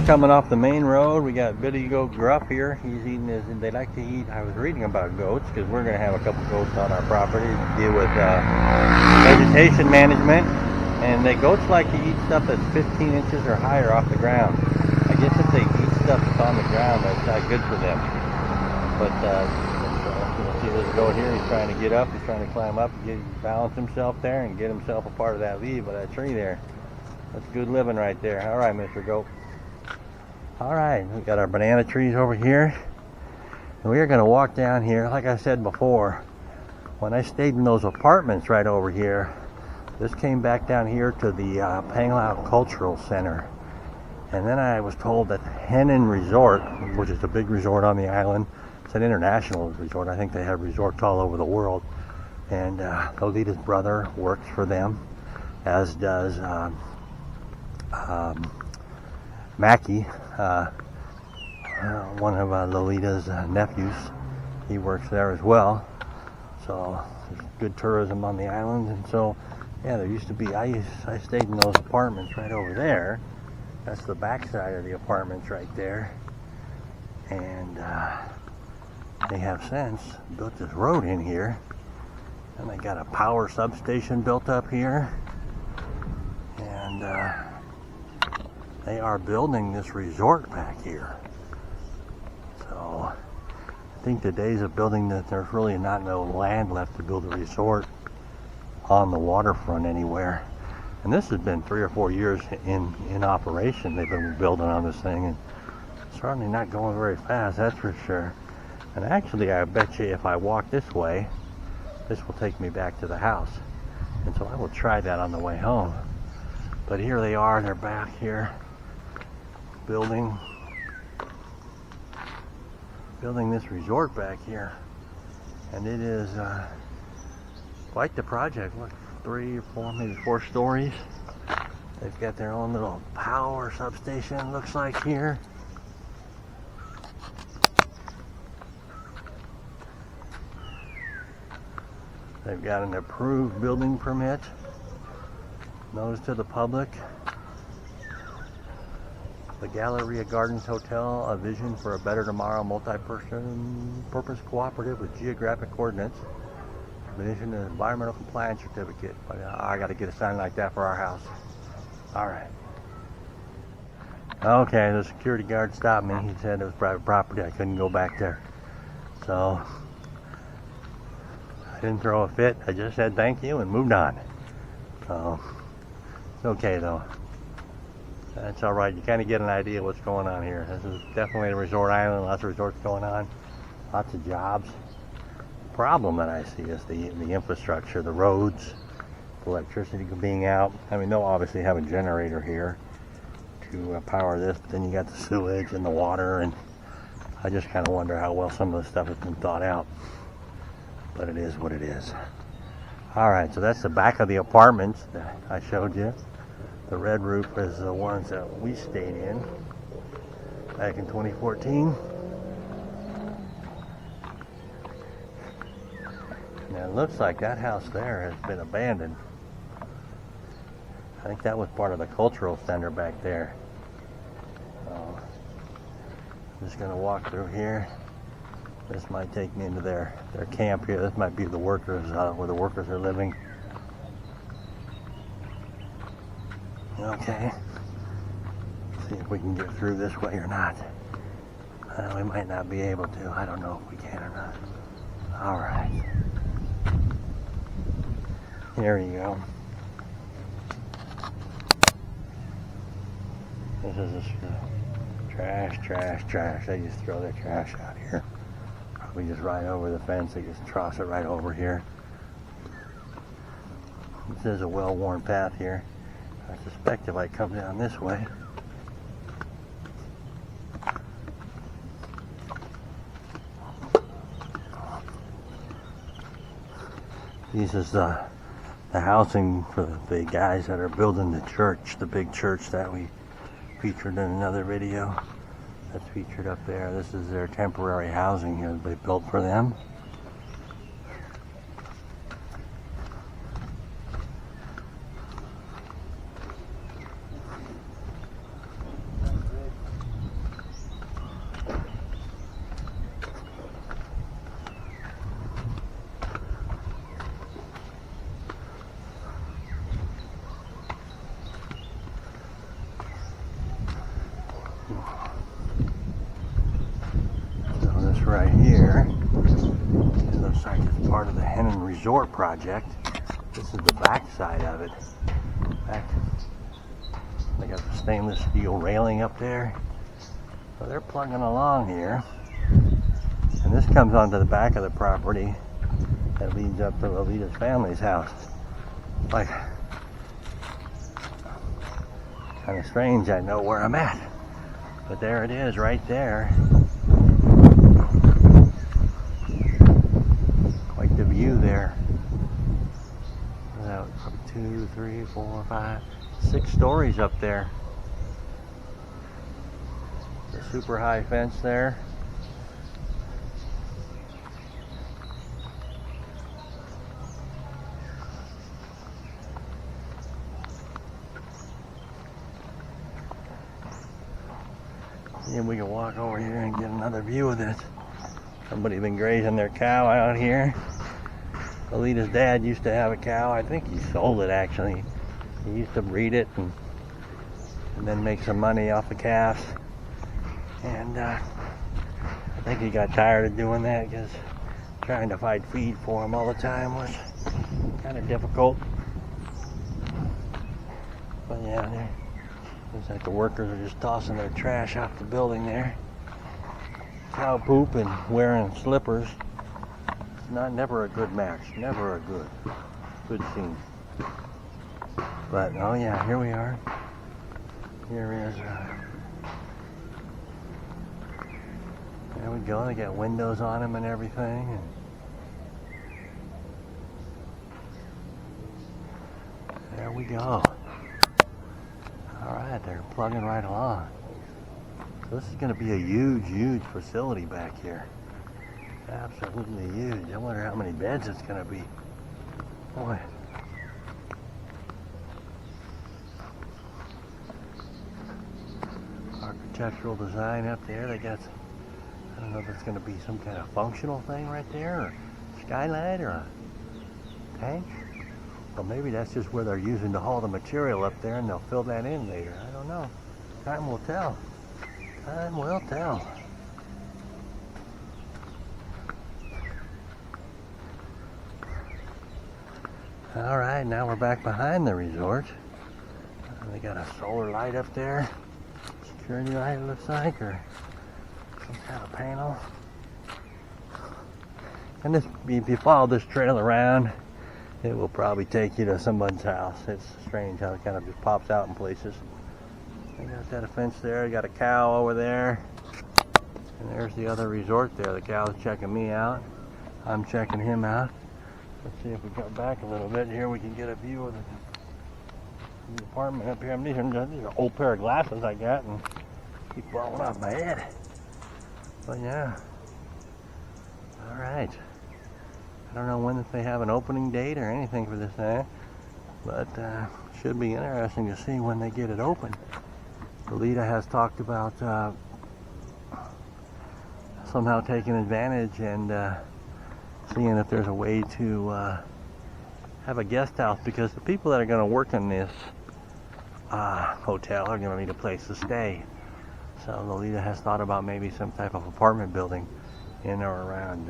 coming off the main road. We got Billy Goat Gruff here. He's eating his, and they like to eat. I was reading about goats because we're going to have a couple goats on our property to deal with vegetation management. And the goats like to eat stuff that's 15 inches or higher off the ground. I guess if they eat stuff that's on the ground, that's not good for them. But you'll see this goat here. He's trying to get up. He's trying to climb up, balance himself there, and get himself a part of that leaf of that tree there. That's good living right there. All right, Mr. Goat. All right, we got our banana trees over here. And we are going to walk down here. Like I said before, when I stayed in those apartments right over here, this came back down here to the Panglao Cultural Center. And then I was told that Henan Resort, which is a big resort on the island, it's an international resort. I think they have resorts all over the world. And Lolita's brother works for them, as does Mackie, one of Lolita's nephews. He works there as well. So there's good tourism on the island. And so, yeah, there used to be, I stayed in those apartments right over there. That's the back side of the apartments right there. And they have since built this road in here. And they got a power substation built up here. And they are building this resort back here. So I think the days of building that, there's really not no land left to build a resort on the waterfront anywhere. And this has been 3 or 4 years in operation. They've been building on this thing, and certainly not going very fast, that's for sure. And actually, I bet you if I walk this way, this will take me back to the house. And so I will try that on the way home. But here they are, they're back here building this resort back here. And it is quite the project. Look, 3 or 4, maybe 4 stories. They've got their own little power substation, looks like here. They've got an approved building permit. Notice to the public. The Galilea Garden Hotel, a vision for a better tomorrow, multi-purpose cooperative with geographic coordinates. Definition and environmental compliance certificate. But I got to get a sign like that for our house. All right. Okay, the security guard stopped me. He said it was private property. I couldn't go back there. So I didn't throw a fit. I just said thank you and moved on. So it's okay though. That's all right. You kind of get an idea what's going on here. This is definitely a resort island. Lots of resorts going on. Lots of jobs. The problem that I see is the infrastructure, the roads, the electricity being out. I mean, they'll obviously have a generator here to power this, but then you got the sewage and the water, and I just kind of wonder how well some of the stuff has been thought out. But it is what it is. All right, so that's the back of the apartments that I showed you. The red roof is the ones that we stayed in back in 2014. Now it looks like that house there has been abandoned. I think that was part of the cultural center back there. So I'm just gonna walk through here. This might take me into their camp here. This might be the workers, where the workers are living. Okay. See if we can get through this way or not. We might not be able to. I don't know if we can or not. All right. Here you go. This is trash. They just throw their trash out here. Probably just right over the fence. They just toss it right over here. This is a well-worn path here. I suspect if I come down this way, this is the housing for the guys that are building the church, the big church that we featured in another video. That's featured up there. This is their temporary housing here that they built for them. right here. It looks like it's part of the Henan Resort project. This is the back side of it. Back, they got the stainless steel railing up there. So they're plugging along here. And this comes onto the back of the property that leads up to Lolita's family's house. Like, kind of strange, I know where I'm at. But there it is, right there. Quite the view there. About 2, 3, 4, 5, 6 stories up there. The super high fence there. And we can walk over here and get another view of this. Somebody been grazing their cow out here. Alita's dad used to have a cow. I think he sold it actually. He used to breed it and then make some money off the calves. And I think he got tired of doing that because trying to find feed for him all the time was kind of difficult. But yeah, looks like the workers are just tossing their trash off the building there. Cow poop and wearing slippers. It's never a good match. Never a good scene. But oh yeah, here we are. Here is. There we go. They got windows on them and everything. And there we go. Alright, they're plugging right along. So this is going to be a huge facility back here. Absolutely huge. I wonder how many beds it's going to be. Boy. Architectural design up there. They got, I don't know if it's going to be some kind of functional thing right there, or skylight, or a tank. Well, maybe that's just where they're using to haul the material up there, and they'll fill that in later. I don't know. Time will tell. Time will tell. All right, now we're back behind the resort. They got a solar light up there. Security light, it looks like, or some kind of panel. And this, if you follow this trail around, it will probably take you to someone's house. It's strange how it kind of just pops out in places. They got that fence there. You got a cow over there. And there's the other resort there. The cow's checking me out. I'm checking him out. Let's see if we go back a little bit here. We can get a view of the apartment up here. I mean, these are an old pair of glasses I got and keep falling off my head. But yeah. All right. I don't know when if they have an opening date or anything for this thing, but should be interesting to see when they get it open. Lolita has talked about somehow taking advantage and seeing if there's a way to have a guest house, because the people that are going to work in this hotel are going to need a place to stay. So Lolita has thought about maybe some type of apartment building in or around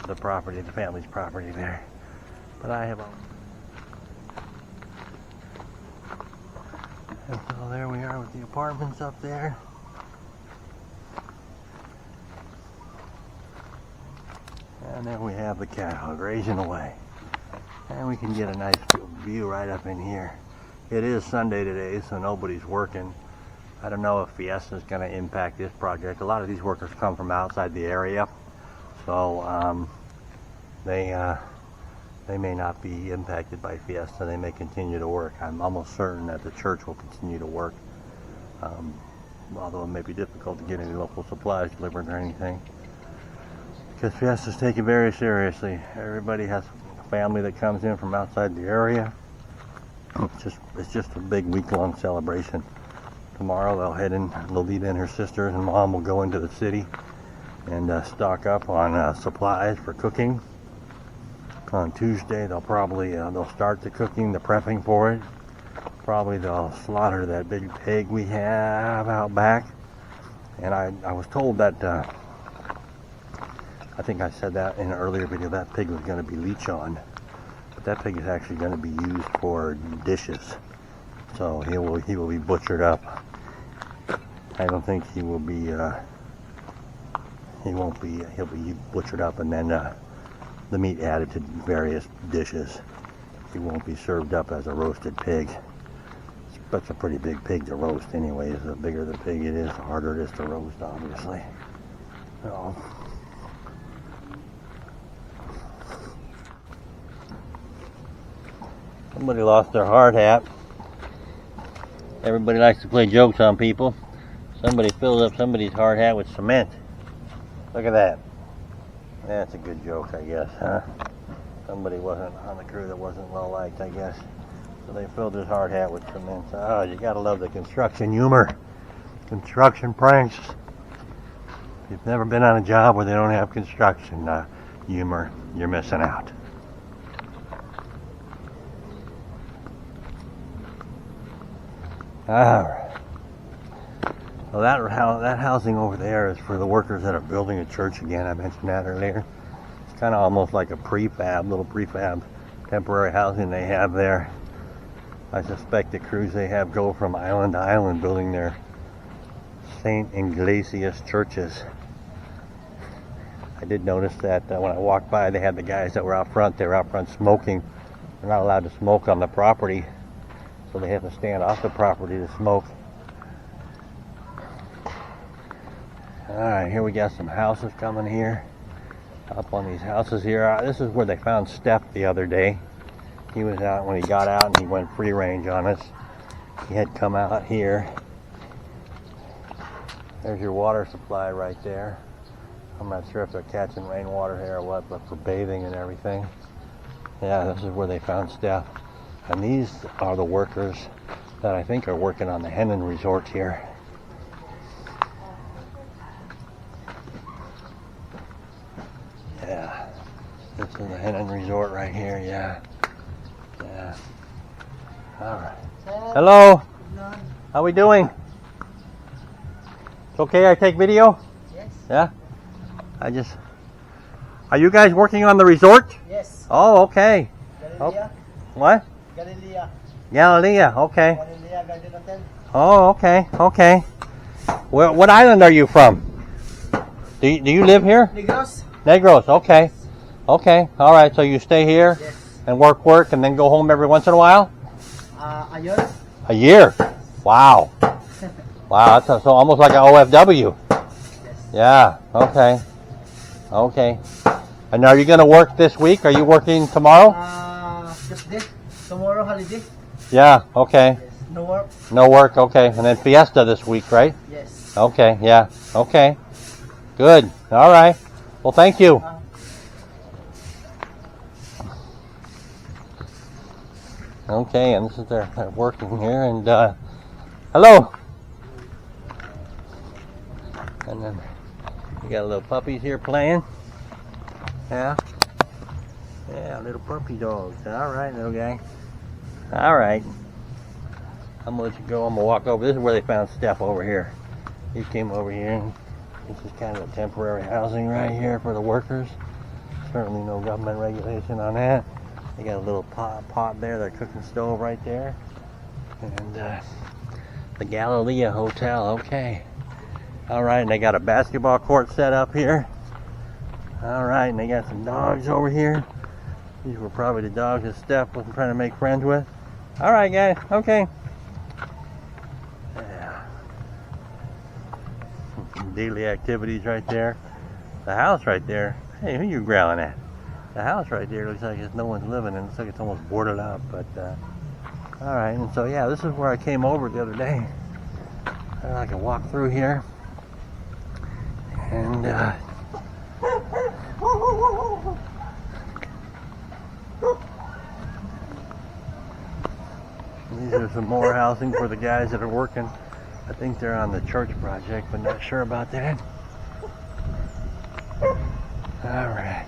the property, the family's property there. But I have and so there we are with the apartments up there. And there we have the cow grazing away. And we can get a nice view right up in here. It is Sunday today, so nobody's working. I don't know if Fiesta is going to impact this project. A lot of these workers come from outside the area. So they may not be impacted by Fiesta. They may continue to work. I'm almost certain that the church will continue to work, although it may be difficult to get any local supplies delivered or anything, because Fiesta's taken very seriously. Everybody has a family that comes in from outside the area. It's just a big week-long celebration. Tomorrow they'll head in. Lolita and her sisters and mom will go into the city and stock up on supplies for cooking. On Tuesday they'll probably they'll start the cooking, the prepping for it. Probably they'll slaughter that big pig we have out back, And I was told that, I think I said that in an earlier video, that pig was going to be leech on. But that pig is actually going to be used for dishes. So he will be butchered up. I don't think he will be, he'll be butchered up and then the meat added to various dishes. He won't be served up as a roasted pig. That's a pretty big pig to roast anyways. The bigger the pig it is, the harder it is to roast, obviously. So, somebody lost their hard hat. Everybody likes to play jokes on people. Somebody filled up somebody's hard hat with cement. Look at that. That's a good joke, I guess, huh? Somebody wasn't on the crew that wasn't well liked, I guess. So they filled his hard hat with cement. Oh, you gotta love the construction humor. Construction pranks. If you've never been on a job where they don't have construction humor, you're missing out. Alright. Well, that housing over there is for the workers that are building a church again. I mentioned that earlier. It's kind of almost like a little prefab temporary housing they have there. I suspect the crews they have go from island to island building their St. Ignatius churches. I did notice that when I walked by, they had the guys that were out front. They were out front smoking. They're not allowed to smoke on the property, so they have to stand off the property to smoke. Alright, here we got some houses coming here. Up on these houses here. This is where they found Steph the other day. He was out when he got out and he went free range on us. He had come out here. There's your water supply right there. I'm not sure if they're catching rainwater here or what, but for bathing and everything. Yeah, this is where they found Steph. And these are the workers that I think are working on the Henan Resort here. Yeah, this is the Henan Resort right here, yeah. Yeah. Alright. Hello. How we doing? It's okay I take video? Yes. Yeah? Are you guys working on the resort? Yes. Oh, okay. Galilea. What? Galilea. Galilea, okay. Galilea Garden Hotel. Oh, okay, okay. What island are you from? Do you live here? Negros. Negros, okay. Okay, alright, so you stay here and work and then go home every once in a while? A year. A year? Wow. Wow, that's so almost like an OFW. Yes. Yeah, okay. Okay. And are you going to work this week? Are you working tomorrow? Just this. Tomorrow holiday. Yeah, okay. Yes. No work. No work, okay. And then Fiesta this week, right? Yes. Okay, yeah, okay. Good, alright. Well, thank you. Okay, and this is they're working here, and hello. And then we got little puppies here playing. Yeah, yeah, little puppy dogs. All right, little guy. All right. I'm gonna let you go. I'm gonna walk over. This is where they found Steph over here. He came over here. And this is kind of a temporary housing right here for the workers. Certainly no government regulation on that. They got a little pot there, their cooking stove right there. And the Galilea Hotel, okay. Alright, and they got a basketball court set up here. Alright, and they got some dogs over here. These were probably the dogs that Steph was trying to make friends with. Alright guys, okay. Yeah. Some daily activities right there. The house right there. Hey, who you growling at? The house right there looks like no one's living in. It looks like it's almost boarded up, but alright, and so yeah, this is where I came over the other day. I can walk through here, and these are some more housing for the guys that are working. I think they're on the church project, but not sure about that. Alright.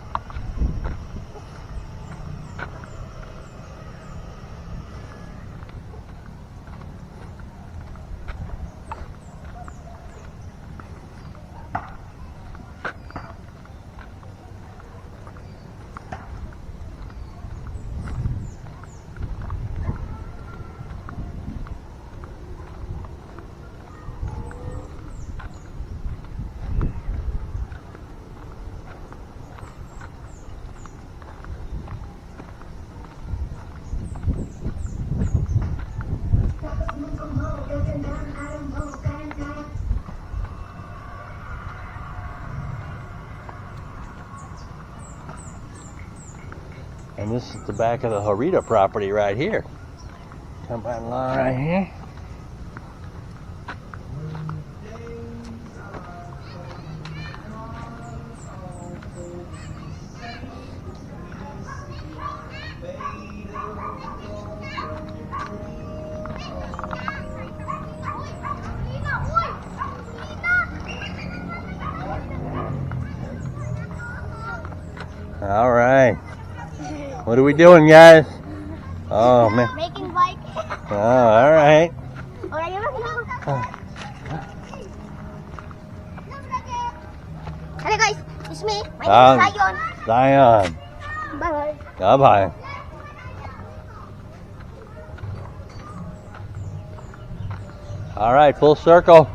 this is the back of the Harita property right here. Come on along right here. All right. What are we doing, guys? Oh, man. Making bike. Oh, all right. Hello guys, it's me. My name is Zion. Zion. Bye-bye. Bye-bye. All right, full circle.